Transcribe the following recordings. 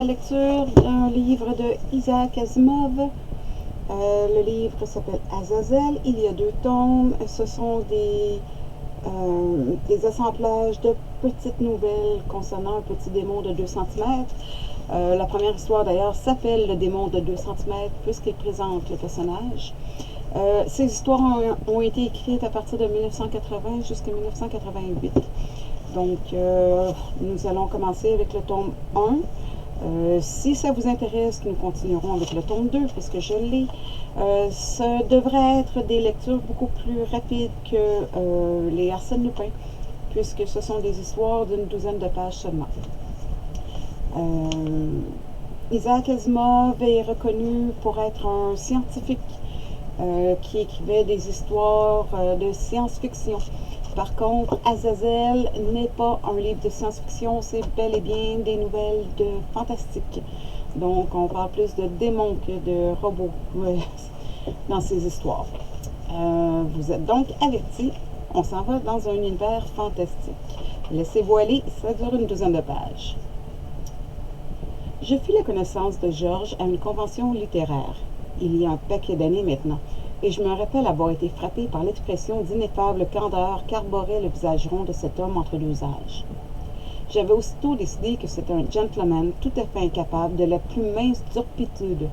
La lecture d'un livre de Isaac Asimov. Le livre s'appelle Azazel. Il y a 2 tomes. Ce sont des assemblages de petites nouvelles concernant un petit démon de 2 cm. La première histoire d'ailleurs s'appelle Le démon de 2 cm puisqu'il présente le personnage. Ces histoires ont été écrites à partir de 1980 jusqu'à 1988. Donc, nous allons commencer avec le tome 1. Si ça vous intéresse, nous continuerons avec le tome 2, puisque je l'ai. Ce devrait être des lectures beaucoup plus rapides que les Arsène Lupin, puisque ce sont des histoires d'une douzaine de pages seulement. Isaac Asimov est reconnu pour être un scientifique qui écrivait des histoires de science-fiction. Par contre, Azazel n'est pas un livre de science-fiction, c'est bel et bien des nouvelles de fantastique. Donc, on parle plus de démons que de robots dans ces histoires. Vous êtes donc avertis, on s'en va dans un univers fantastique. Laissez-vous aller, ça dure une douzaine de pages. Je fis la connaissance de Georges à une convention littéraire, il y a un paquet d'années maintenant, et je me rappelle avoir été frappé par l'expression d'ineffable candeur qu'arborait le visage rond de cet homme entre 2 âges. J'avais aussitôt décidé que c'était un gentleman tout à fait incapable de la plus mince turpitude.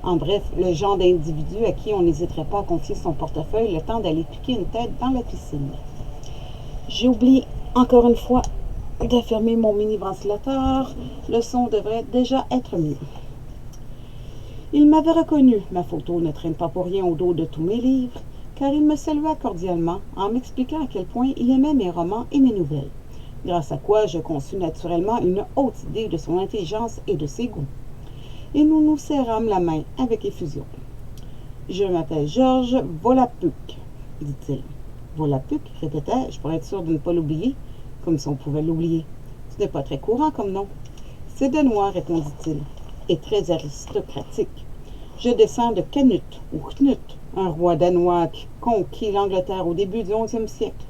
En bref, le genre d'individu à qui on n'hésiterait pas à confier son portefeuille le temps d'aller piquer une tête dans la piscine. J'ai oublié, encore une fois, de fermer mon mini-ventilateur. Le son devrait déjà être mieux. Il m'avait reconnu, ma photo ne traîne pas pour rien au dos de tous mes livres, car il me salua cordialement en m'expliquant à quel point il aimait mes romans et mes nouvelles, grâce à quoi je conçus naturellement une haute idée de son intelligence et de ses goûts. Et nous nous serrâmes la main avec effusion. « Je m'appelle Georges Volapük, dit-il. « Volapük, répétai-je pour être sûr de ne pas l'oublier, comme si on pouvait l'oublier. Ce n'est pas très courant comme nom. C'est danois, répondit-il, et très aristocratique. Je descends de Canute, ou Knut, un roi danois qui conquit l'Angleterre au début du XIe siècle.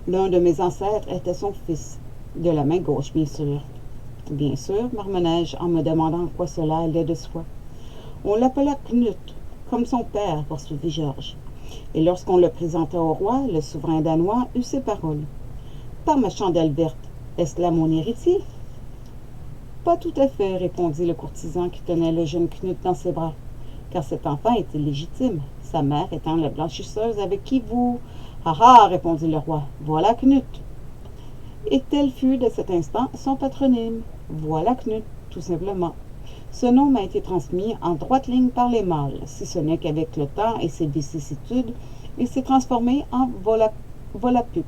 L'un de mes ancêtres était son fils, de la main gauche, bien sûr. Bien sûr, marmonnai-je en me demandant quoi cela allait de soi. On l'appela Knut, comme son père, poursuivit Georges. Et lorsqu'on le présenta au roi, le souverain danois eut ces paroles. Par ma chandelle verte, est-ce là mon héritier? Pas tout à fait, répondit le courtisan qui tenait le jeune Knut dans ses bras, car cet enfant était légitime, sa mère étant la blanchisseuse avec qui vous... Ah ah, répondit le roi, voilà Knut. Et tel fut de cet instant son patronyme, voilà Knut, tout simplement. Ce nom m'a été transmis en droite ligne par les mâles, si ce n'est qu'avec le temps et ses vicissitudes, il s'est transformé en Volapük.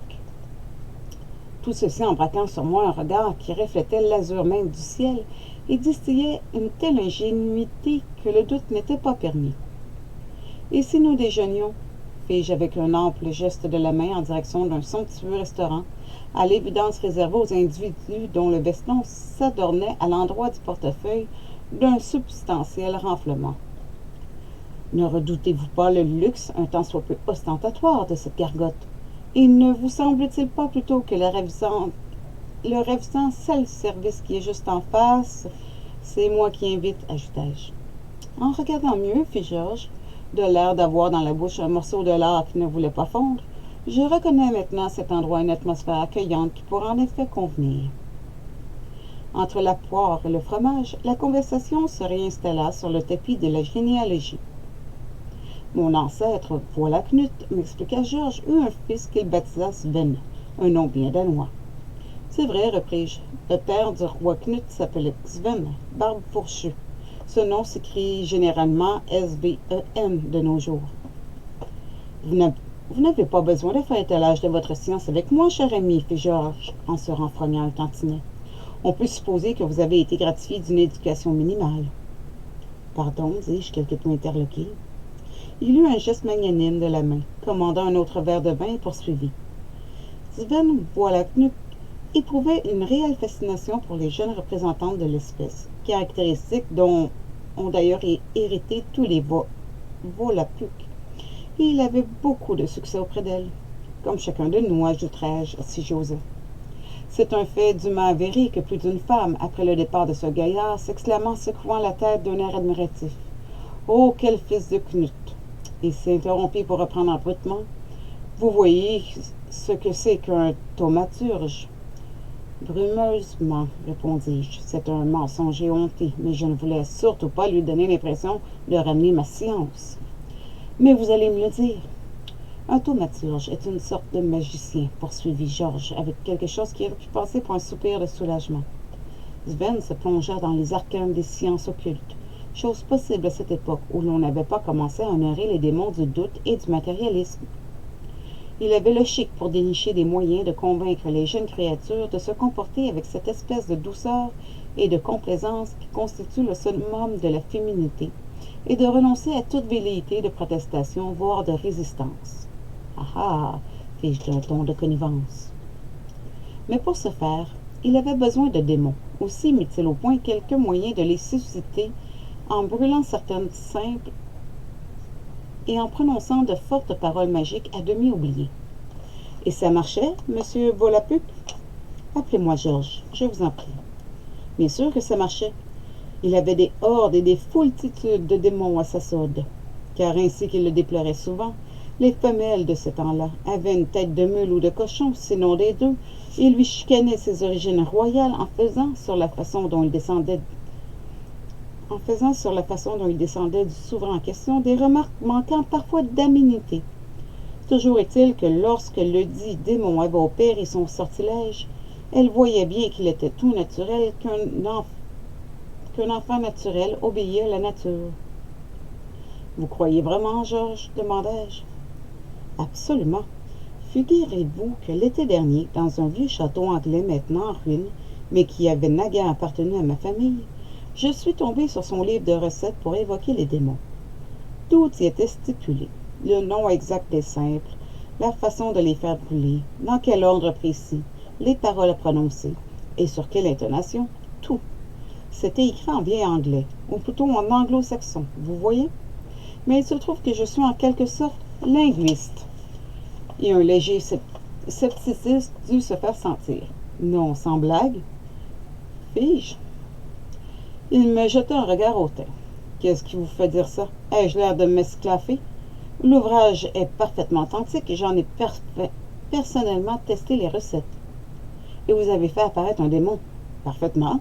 Tout ceci en braquant sur moi un regard qui reflétait l'azur même du ciel et distillait une telle ingénuité que le doute n'était pas permis. « Et si nous déjeunions ?» fis-je avec un ample geste de la main en direction d'un somptueux restaurant, à l'évidence réservé aux individus dont le veston s'adornait à l'endroit du portefeuille d'un substantiel renflement. Ne redoutez-vous pas le luxe, un tant soit peu ostentatoire, de cette gargote? Et ne vous semble-t-il pas plutôt que le ravissant self-service qui est juste en face, c'est moi qui invite, ajoutai-je. En regardant mieux, fit Georges, de l'air d'avoir dans la bouche un morceau de lard qui ne voulait pas fondre, je reconnais maintenant cet endroit une atmosphère accueillante qui pourrait en effet convenir. Entre la poire et le fromage, la conversation se réinstalla sur le tapis de la généalogie. Mon ancêtre, voilà Knut, m'expliqua Georges, eut un fils qu'il baptisa Sven, un nom bien danois. C'est vrai, repris-je, le père du roi Knut s'appelait Sven, barbe fourchue. Ce nom s'écrit généralement S-V-E-N de nos jours. Vous n'avez pas besoin de faire étalage de votre science avec moi, cher ami, fit Georges, en se renfrognant un tantinet. On peut supposer que vous avez été gratifié d'une éducation minimale. Pardon, dis-je, quelque peu interloqué. Il eut un geste magnanime de la main, commanda un autre verre de vin et poursuivit. Sven Volapük éprouvait une réelle fascination pour les jeunes représentantes de l'espèce, caractéristiques dont ont d'ailleurs hérité tous les Volapük, et il avait beaucoup de succès auprès d'elles, comme chacun de nous, ajouterai-je, si j'osais. C'est un fait dûment avéré que plus d'une femme, après le départ de ce gaillard, s'exclama en secouant la tête d'un air admiratif. « Oh, quel fils de Knut !» Il s'interrompit pour reprendre abruptement. « Vous voyez ce que c'est qu'un thaumaturge ?» Brumeusement, répondis-je. C'est un mensonge éhonté, mais je ne voulais surtout pas lui donner l'impression de ramener ma science. Mais vous allez me le dire. Un thaumaturge est une sorte de magicien, poursuivit Georges, avec quelque chose qui aurait pu passer pour un soupir de soulagement. Sven se plongea dans les arcanes des sciences occultes, chose possible à cette époque où l'on n'avait pas commencé à honorer les démons du doute et du matérialisme. Il avait le chic pour dénicher des moyens de convaincre les jeunes créatures de se comporter avec cette espèce de douceur et de complaisance qui constitue le summum de la féminité, et de renoncer à toute velléité de protestation, voire de résistance. « Ah ah !» fis-je d'un ton de connivence. Mais pour ce faire, il avait besoin de démons. Aussi mit-il au point quelques moyens de les susciter en brûlant certaines simples et en prononçant de fortes paroles magiques à demi oubliées. Et ça marchait, monsieur Volapük? Appelez-moi Georges, je vous en prie. Bien sûr que ça marchait. Il avait des hordes et des foultitudes de démons à sa solde, car ainsi qu'il le déplorait souvent, les femelles de ce temps-là avaient une tête de mule ou de cochon, sinon des deux, et lui chicanaient ses origines royales en faisant sur la façon dont il descendait du souverain en question des remarques manquant parfois d'aménité. Toujours est-il que lorsque le dit démon avait opéré son sortilège, elle voyait bien qu'il était tout naturel qu'un enfant naturel obéit à la nature. « Vous croyez vraiment, Georges? » demandai-je. « Absolument. Figurez-vous que l'été dernier, dans un vieux château anglais maintenant en ruine, mais qui avait naguère appartenu à ma famille, je suis tombé sur son livre de recettes pour évoquer les démons. Tout y était stipulé. Le nom exact des simples, la façon de les faire brûler, dans quel ordre précis, les paroles à prononcer, et sur quelle intonation, tout. C'était écrit en vieil anglais, ou plutôt en anglo-saxon, vous voyez? Mais il se trouve que je suis en quelque sorte linguiste. Et un léger scepticisme dut se faire sentir. Non, sans blague. Fis-je? Il me jeta un regard hautain. Qu'est-ce qui vous fait dire ça? Ai-je l'air de m'esclaffer? L'ouvrage est parfaitement authentique et j'en ai personnellement testé les recettes. Et vous avez fait apparaître un démon. Parfaitement.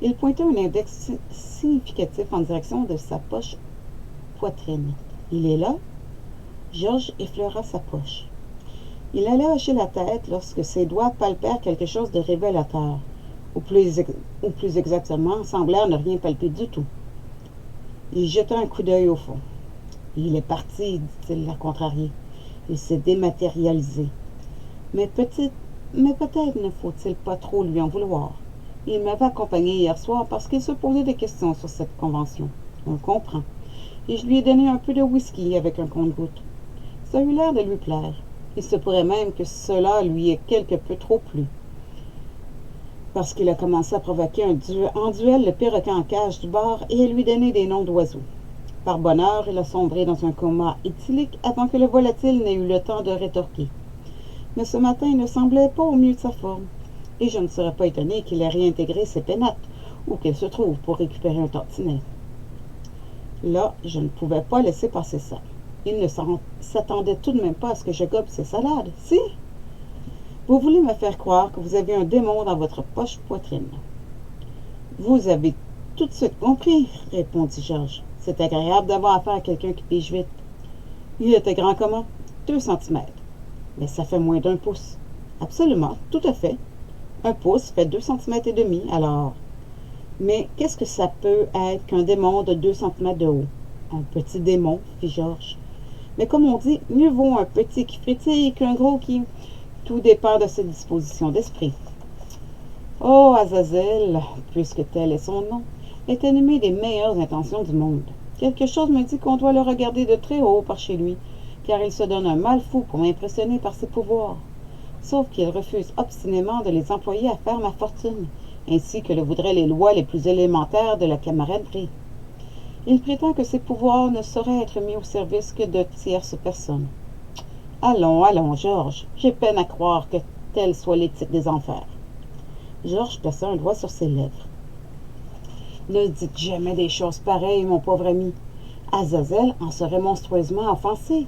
Il pointa un index significatif en direction de sa poche poitrine. Il est là? Georges effleura sa poche. Il allait hocher la tête lorsque ses doigts palpèrent quelque chose de révélateur, ou plus exactement, semblèrent ne rien palper du tout. Il jeta un coup d'œil au fond. Il est parti, dit-il, la contrarié. Il s'est dématérialisé. Mais peut-être ne faut-il pas trop lui en vouloir. Il m'avait accompagné hier soir parce qu'il se posait des questions sur cette convention. On comprend. Et je lui ai donné un peu de whisky avec un compte-gouttes. Ça a eu l'air de lui plaire. Il se pourrait même que cela lui ait quelque peu trop plu. Parce qu'il a commencé à provoquer en duel le perroquet en cage du bar et à lui donner des noms d'oiseaux. Par bonheur, il a sombré dans un coma éthylique avant que le volatile n'ait eu le temps de rétorquer. Mais ce matin, il ne semblait pas au mieux de sa forme, et je ne serais pas étonné qu'il ait réintégré ses pénates, où qu'elles se trouvent, pour récupérer un tantinet. Là, je ne pouvais pas laisser passer ça. Il ne s'attendait tout de même pas à ce que je gobe ses salades, si? Vous voulez me faire croire que vous avez un démon dans votre poche poitrine. Vous avez tout de suite compris, répondit Georges. C'est agréable d'avoir affaire à quelqu'un qui pige vite. Il était grand comment? 2 centimètres. Mais ça fait moins d'1 pouce. Absolument, tout à fait. 1 pouce fait 2 centimètres et demi, alors. Mais qu'est-ce que ça peut être qu'un démon de 2 centimètres de haut? Un petit démon, fit Georges. Mais comme on dit, mieux vaut un petit qui frétille qu'un gros qui... Tout dépend de ses dispositions d'esprit. Oh, Azazel, puisque tel est son nom, est animé des meilleures intentions du monde. Quelque chose me dit qu'on doit le regarder de très haut par chez lui, car il se donne un mal fou pour m'impressionner par ses pouvoirs. Sauf qu'il refuse obstinément de les employer à faire ma fortune, ainsi que le voudraient les lois les plus élémentaires de la camaraderie. Il prétend que ses pouvoirs ne sauraient être mis au service que de tierces personnes. Allons, allons, Georges, j'ai peine à croire que telle soit l'éthique des enfers. Georges plaça un doigt sur ses lèvres. Ne dites jamais des choses pareilles, mon pauvre ami. Azazel en serait monstrueusement offensé.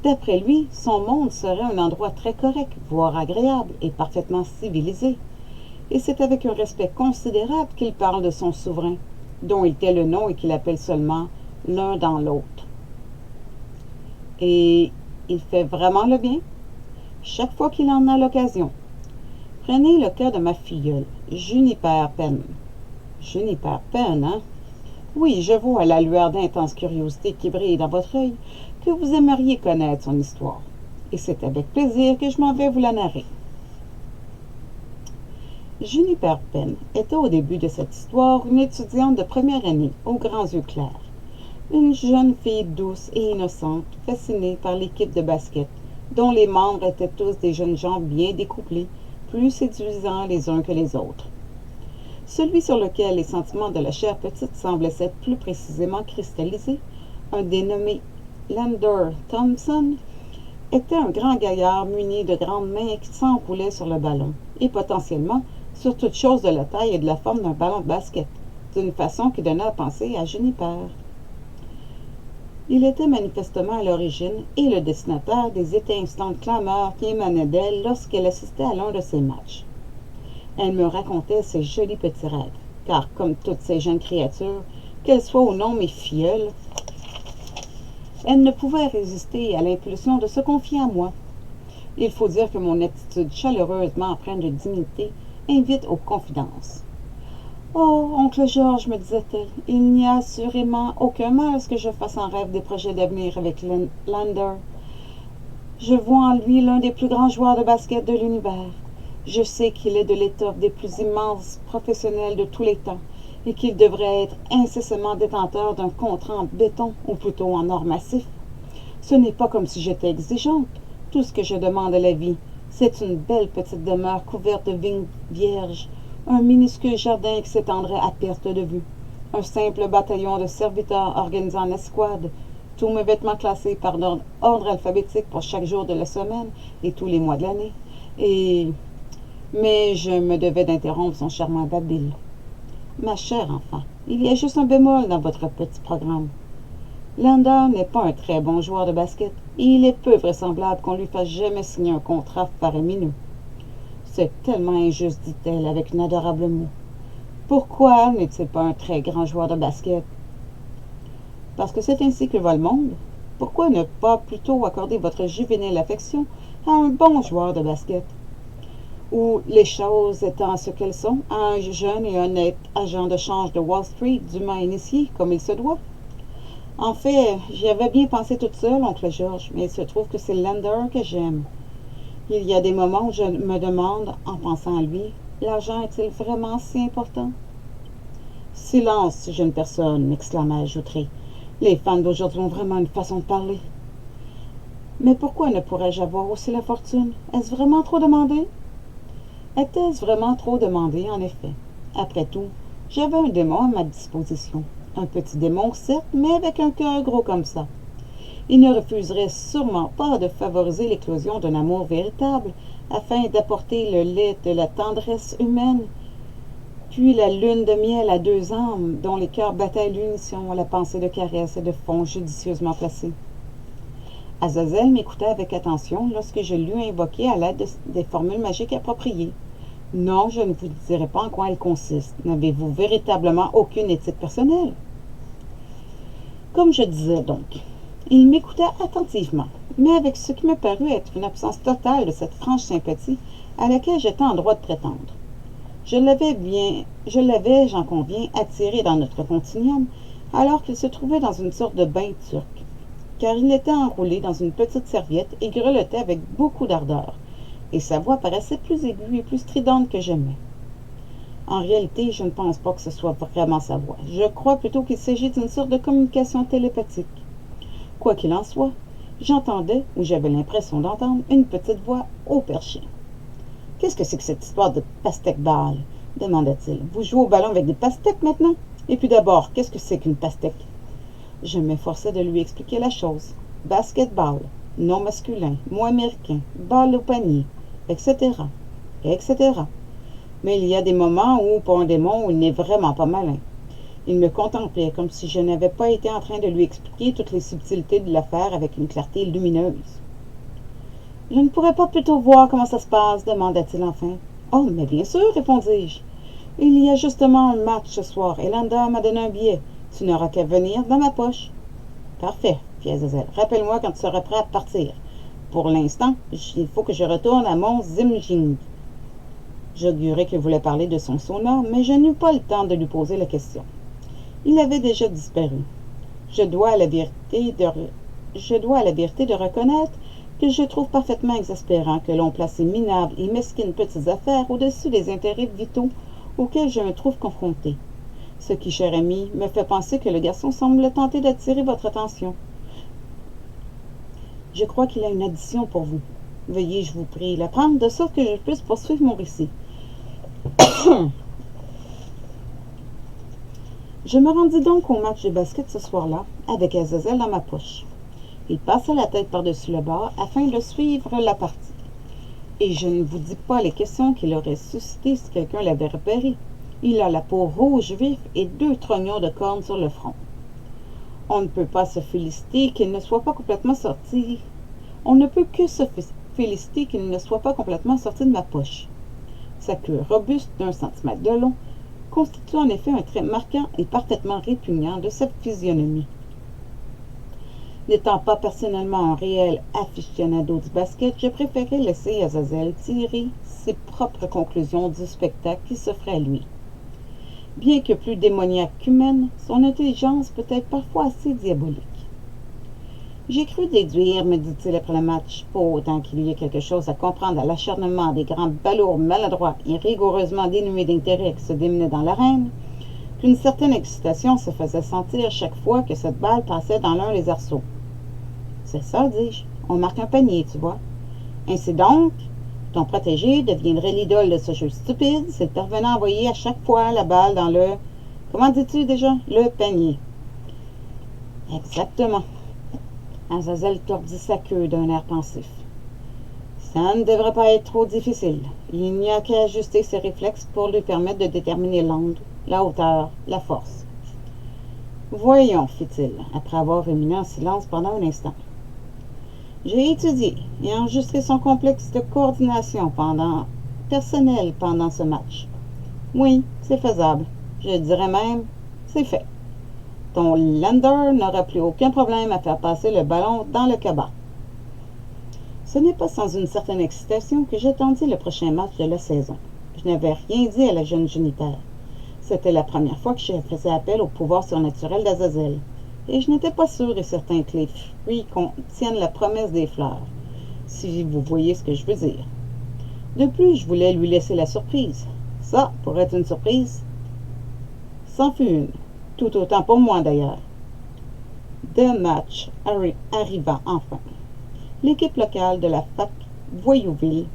D'après lui, son monde serait un endroit très correct, voire agréable et parfaitement civilisé. Et c'est avec un respect considérable qu'il parle de son souverain, dont il tait le nom et qu'il appelle seulement l'un dans l'autre. Et il fait vraiment le bien, chaque fois qu'il en a l'occasion. Prenez le cas de ma filleule, Juniper Penn. Juniper Penn, hein? Oui, je vois à la lueur d'intense curiosité qui brille dans votre œil que vous aimeriez connaître son histoire. Et c'est avec plaisir que je m'en vais vous la narrer. Juniper Penn était au début de cette histoire une étudiante de première année aux grands yeux clairs. Une jeune fille douce et innocente, fascinée par l'équipe de basket, dont les membres étaient tous des jeunes gens bien découplés, plus séduisants les uns que les autres. Celui sur lequel les sentiments de la chère petite semblaient s'être plus précisément cristallisés, un dénommé Lander Thompson, était un grand gaillard muni de grandes mains qui s'enroulaient sur le ballon, et potentiellement sur toute chose de la taille et de la forme d'un ballon de basket, d'une façon qui donnait à penser à Juniper. Il était manifestement à l'origine et le destinateur des étincelantes clameurs qui émanaient d'elle lorsqu'elle assistait à l'un de ses matchs. Elle me racontait ses jolis petits rêves, car comme toutes ces jeunes créatures, qu'elles soient ou non mes filleules, elle ne pouvait résister à l'impulsion de se confier à moi. Il faut dire que mon attitude chaleureusement empreinte de dignité invite aux confidences. « Oh, oncle Georges, me disait-elle, il n'y a assurément aucun mal à ce que je fasse en rêve des projets d'avenir avec Lander. Je vois en lui l'un des plus grands joueurs de basket de l'univers. Je sais qu'il est de l'étoffe des plus immenses professionnels de tous les temps et qu'il devrait être incessamment détenteur d'un contrat en béton ou plutôt en or massif. Ce n'est pas comme si j'étais exigeante. Tout ce que je demande à la vie, c'est une belle petite demeure couverte de vignes vierges, un minuscule jardin qui s'étendrait à perte de vue, un simple bataillon de serviteurs organisés en escouade, tous mes vêtements classés par ordre alphabétique pour chaque jour de la semaine et tous les mois de l'année. Mais je me devais d'interrompre son charmant babil. Ma chère enfant, il y a juste un bémol dans votre petit programme. Lander n'est pas un très bon joueur de basket et il est peu vraisemblable qu'on lui fasse jamais signer un contrat faramineux. C'est tellement injuste, dit-elle avec un adorable mot. Pourquoi n'est-il pas un très grand joueur de basket? Parce que c'est ainsi que va le monde. Pourquoi ne pas plutôt accorder votre juvénile affection à un bon joueur de basket? Ou, les choses étant ce qu'elles sont, à un jeune et honnête agent de change de Wall Street dûment initié, comme il se doit? En fait, j'y avais bien pensé toute seule, oncle Georges, mais il se trouve que c'est Lander que j'aime. Il y a des moments où je me demande, en pensant à lui, l'argent est-il vraiment si important? Silence, jeune personne, m'exclamai-je outré. Les femmes d'aujourd'hui ont vraiment une façon de parler. Mais pourquoi ne pourrais-je avoir aussi la fortune? Est-ce vraiment trop demandé? Était-ce vraiment trop demandé, en effet? Après tout, j'avais un démon à ma disposition. Un petit démon, certes, mais avec un cœur gros comme ça. Il ne refuserait sûrement pas de favoriser l'éclosion d'un amour véritable, afin d'apporter le lait de la tendresse humaine, puis la lune de miel à deux âmes, dont les cœurs battaient à l'unisson à la pensée de caresses et de fonds judicieusement placés. Azazel m'écoutait avec attention lorsque je l'eus invoqué à l'aide des formules magiques appropriées. Non, je ne vous dirai pas en quoi elles consistent. N'avez-vous véritablement aucune éthique personnelle? Comme je disais donc, il m'écoutait attentivement, mais avec ce qui me parut être une absence totale de cette franche sympathie à laquelle j'étais en droit de prétendre. Je l'avais, j'en conviens, attiré dans notre continuum, alors qu'il se trouvait dans une sorte de bain turc, car il était enroulé dans une petite serviette et grelottait avec beaucoup d'ardeur, et sa voix paraissait plus aiguë et plus stridente que jamais. En réalité, je ne pense pas que ce soit vraiment sa voix. Je crois plutôt qu'il s'agit d'une sorte de communication télépathique. Quoi qu'il en soit, j'entendais, ou j'avais l'impression d'entendre, une petite voix au perché. « Qu'est-ce que c'est que cette histoire de pastèque-balle? » demanda-t-il. « Vous jouez au ballon avec des pastèques maintenant? Et puis d'abord, qu'est-ce que c'est qu'une pastèque? » Je m'efforçais de lui expliquer la chose. Basketball, nom masculin, mot américain, balle au panier. etc., etc. Mais il y a des moments où, pour un démon, il n'est vraiment pas malin. Il me contemplait comme si je n'avais pas été en train de lui expliquer toutes les subtilités de l'affaire avec une clarté lumineuse. « Je ne pourrais pas plutôt voir comment ça se passe ?» demanda-t-il enfin. « Oh, mais bien sûr, répondis-je. Il y a justement un match ce soir et Lander m'a donné un billet. Tu n'auras qu'à venir dans ma poche. »« Parfait, fit Azazel. Rappelle-moi quand tu seras prêt à partir. Pour l'instant, il faut que je retourne à mon Zimjing. » J'augurai qu'il voulait parler de son sauna, mais je n'eus pas le temps de lui poser la question. Il avait déjà disparu. Je dois à la vérité de reconnaître que je trouve parfaitement exaspérant que l'on place ces minables et mesquines petites affaires au-dessus des intérêts vitaux auxquels je me trouve confronté. Ce qui, cher ami, me fait penser que le garçon semble tenter d'attirer votre attention. Je crois qu'il a une addition pour vous. Veuillez, je vous prie, la prendre de sorte que je puisse poursuivre mon récit. Je me rendis donc au match de basket ce soir-là, avec Azazel dans ma poche. Il passa la tête par-dessus le bord afin de suivre la partie. Et je ne vous dis pas les questions qu'il aurait suscitées si quelqu'un l'avait repéré. Il a la peau rouge vif et 2 trognons de cornes sur le front. On ne peut pas se féliciter qu'il ne soit pas complètement sorti. On ne peut que se féliciter qu'il ne soit pas complètement sorti de ma poche. Sa queue robuste d'1 centimètre de long constitue en effet un trait marquant et parfaitement répugnant de sa physionomie. N'étant pas personnellement un réel aficionado du basket, je préférais laisser Azazel tirer ses propres conclusions du spectacle qui s'offrait à lui. Bien que plus démoniaque qu'humaine, son intelligence peut être parfois assez diabolique. J'ai cru déduire, me dit-il après le match, pas autant qu'il y ait quelque chose à comprendre à l'acharnement des grands balourds maladroits et rigoureusement dénués d'intérêt qui se démenaient dans l'arène, qu'une certaine excitation se faisait sentir chaque fois que cette balle passait dans l'un des arceaux. C'est ça, dis-je, on marque un panier, tu vois. Ainsi donc, ton protégé deviendrait l'idole de ce jeu stupide s'il parvenait à envoyer à chaque fois la balle dans le... Comment dis-tu déjà? Le panier. Exactement. Azazel tordit sa queue d'un air pensif. Ça ne devrait pas être trop difficile. Il n'y a qu'à ajuster ses réflexes pour lui permettre de déterminer l'angle, la hauteur, la force. Voyons, fit-il, après avoir ruminé en silence pendant un instant. J'ai étudié et enregistré son complexe de coordination personnelle pendant ce match. Oui, c'est faisable. Je dirais même, c'est fait. Ton Lander n'aura plus aucun problème à faire passer le ballon dans le cabas. Ce n'est pas sans une certaine excitation que j'attendis le prochain match de la saison. Je n'avais rien dit à la jeune génitaire. C'était la première fois que je faisais appel au pouvoir surnaturel d'Azazel, et je n'étais pas sûr et certain que les fruits contiennent la promesse des fleurs, si vous voyez ce que je veux dire. De plus, je voulais lui laisser la surprise. Ça, pour être une surprise, c'en fut une. Tout autant pour moi d'ailleurs. Le match arriva enfin. L'équipe locale de la fac Voyouville,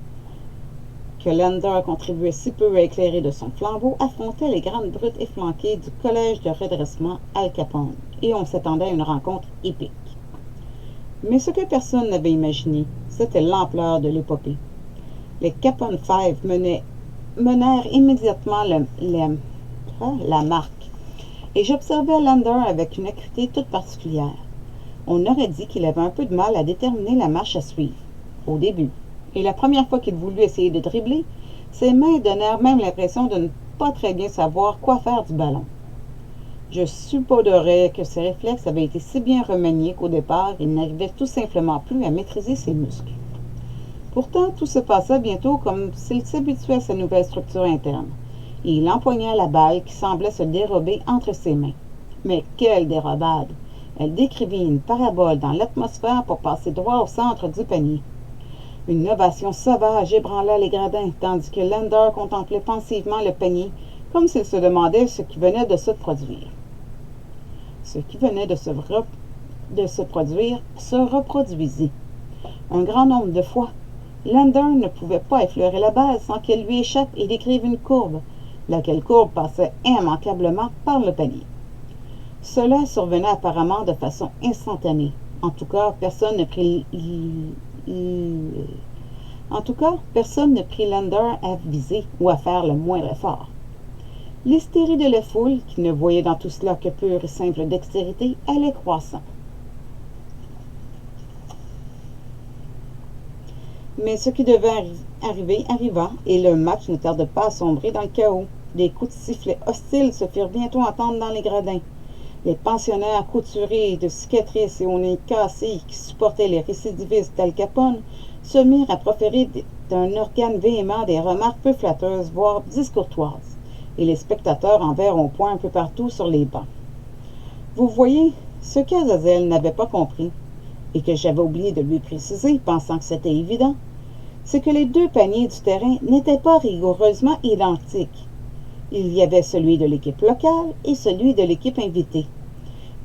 que Lander contribuait si peu à éclairer de son flambeau, affrontait les grandes brutes efflanquées du collège de redressement Al Capone, et on s'attendait à une rencontre épique. Mais ce que personne n'avait imaginé, c'était l'ampleur de l'épopée. Les Capone Five menèrent immédiatement la marque, et j'observais Lander avec une acuité toute particulière. On aurait dit qu'il avait un peu de mal à déterminer la marche à suivre, au début, et la première fois qu'il voulut essayer de dribbler, ses mains donnèrent même l'impression de ne pas très bien savoir quoi faire du ballon. Je supposerais que ses réflexes avaient été si bien remaniés qu'au départ, il n'arrivait tout simplement plus à maîtriser ses muscles. Pourtant, tout se passa bientôt comme s'il s'habituait à sa nouvelle structure interne, et il empoigna la balle qui semblait se dérober entre ses mains. Mais quelle dérobade! Elle décrivit une parabole dans l'atmosphère pour passer droit au centre du panier. Une ovation sauvage ébranla les gradins, tandis que Lander contemplait pensivement le panier, comme s'il se demandait ce qui venait de se produire. Ce qui venait de se produire se reproduisit. Un grand nombre de fois, Lander ne pouvait pas effleurer la balle sans qu'elle lui échappe et décrive une courbe, laquelle courbe passait immanquablement par le panier. Cela survenait apparemment de façon instantanée. En tout cas, personne ne prit En tout cas, personne ne prit Lander à viser ou à faire le moindre effort. L'hystérie de la foule, qui ne voyait dans tout cela que pure et simple dextérité, allait croissant. Mais ce qui devait arriver arriva, et le match ne tarda pas à sombrer dans le chaos. Des coups de sifflet hostiles se firent bientôt entendre dans les gradins. Les pensionnaires couturés de cicatrices et aux nez cassés qui supportaient les récidivistes d'Al Capone se mirent à proférer d'un organe véhément des remarques peu flatteuses, voire discourtoises, et les spectateurs en vinrent au point un peu partout sur les bancs. Vous voyez, ce qu'Azazel n'avait pas compris, et que j'avais oublié de lui préciser, pensant que c'était évident, c'est que les deux paniers du terrain n'étaient pas rigoureusement identiques. Il y avait celui de l'équipe locale et celui de l'équipe invitée,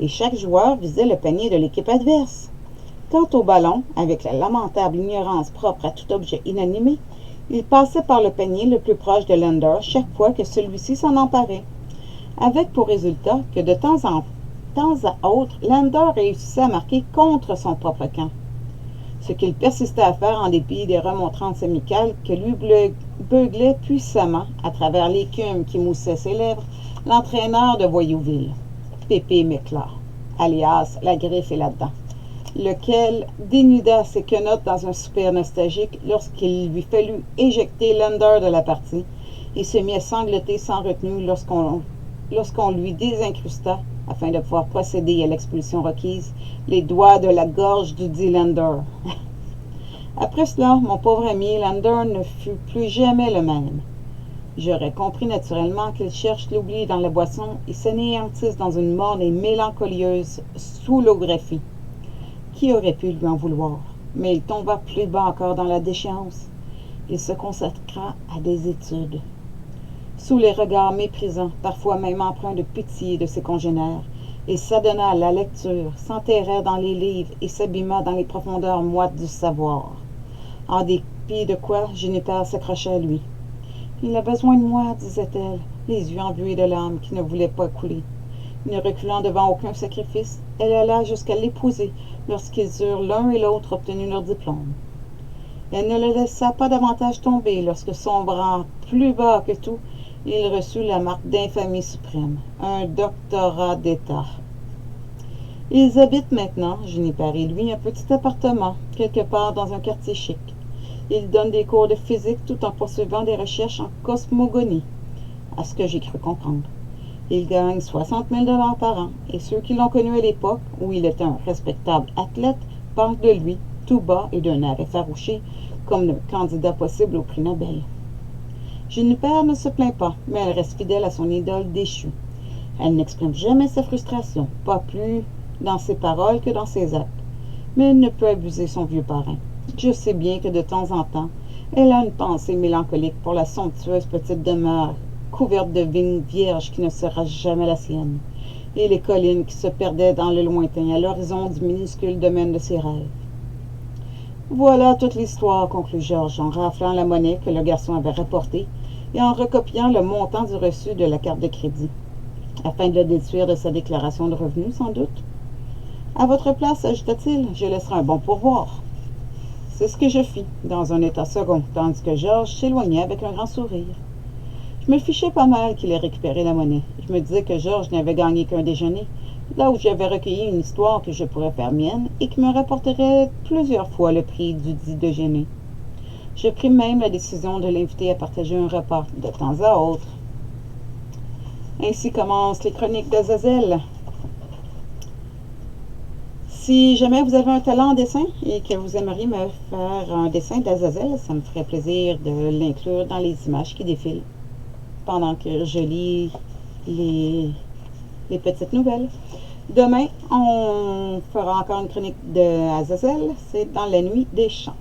et chaque joueur visait le panier de l'équipe adverse. Quant au ballon, avec la lamentable ignorance propre à tout objet inanimé, il passait par le panier le plus proche de Lander chaque fois que celui-ci s'en emparait, avec pour résultat que de temps à autre, Lander réussissait à marquer contre son propre camp, ce qu'il persistait à faire en dépit des remontrances amicales que lui beuglait puissamment, à travers l'écume qui moussait ses lèvres, l'entraîneur de Voyouville, Pépé Méclar, alias La Griffe et la Dent, lequel dénuda ses quenottes dans un soupir nostalgique lorsqu'il lui fallut éjecter Lander de la partie et se mit à sangloter sans retenue lorsqu'on lui désincrusta, afin de pouvoir procéder à l'expulsion requise, les doigts de la gorge du dit Lander. Après cela, mon pauvre ami Lander ne fut plus jamais le même. J'aurais compris naturellement qu'il cherche l'oubli dans la boisson et s'anéantisse dans une morne et mélancolieuse soulographie. Qui aurait pu lui en vouloir? Mais il tomba plus bas encore dans la déchéance. Il se consacra à des études. Sous les regards méprisants, parfois même empreints de pitié de ses congénères, il s'adonna à la lecture, s'enterra dans les livres et s'abîma dans les profondeurs moites du savoir. En dépit de quoi, Juniper s'accrochait à lui. « Il a besoin de moi, disait-elle, les yeux embués de larmes qui ne voulaient pas couler. » Ne reculant devant aucun sacrifice, elle alla jusqu'à l'épouser lorsqu'ils eurent l'un et l'autre obtenu leur diplôme. Elle ne le laissa pas davantage tomber lorsque, sombrant plus bas que tout, il reçut la marque d'infamie suprême, un doctorat d'État. Ils habitent maintenant, Juniper et lui, un petit appartement, quelque part dans un quartier chic. Ils donnent des cours de physique tout en poursuivant des recherches en cosmogonie, à ce que j'ai cru comprendre. Il gagne 60 000 $ par an, et ceux qui l'ont connu à l'époque, où il était un respectable athlète, parlent de lui, tout bas et d'un air effarouché, comme le candidat possible au prix Nobel. Juniper ne se plaint pas, mais elle reste fidèle à son idole déchue. Elle n'exprime jamais sa frustration, pas plus dans ses paroles que dans ses actes. Mais elle ne peut abuser son vieux parrain. Je sais bien que de temps en temps, elle a une pensée mélancolique pour la somptueuse petite demeure couverte de vignes vierges qui ne sera jamais la sienne, et les collines qui se perdaient dans le lointain à l'horizon du minuscule domaine de ses rêves. Voilà toute l'histoire, conclut Georges, en raflant la monnaie que le garçon avait rapportée et en recopiant le montant du reçu de la carte de crédit, afin de le déduire de sa déclaration de revenus, sans doute. À votre place, ajouta-t-il, je laisserai un bon pourboire. C'est ce que je fis, dans un état second, tandis que Georges s'éloignait avec un grand sourire. Je me fichais pas mal qu'il ait récupéré la monnaie. Je me disais que Georges n'avait gagné qu'un déjeuner, là où j'avais recueilli une histoire que je pourrais faire mienne et qui me rapporterait plusieurs fois le prix du dit déjeuner. Je pris même la décision de l'inviter à partager un repas, de temps à autre. Ainsi commencent les chroniques d'Azazel. Si jamais vous avez un talent en dessin et que vous aimeriez me faire un dessin d'Azazel, ça me ferait plaisir de l'inclure dans les images qui défilent pendant que je lis les petites nouvelles. Demain, on fera encore une chronique d'Azazel. C'est dans la nuit des champs.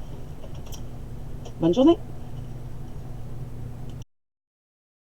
Bonne journée!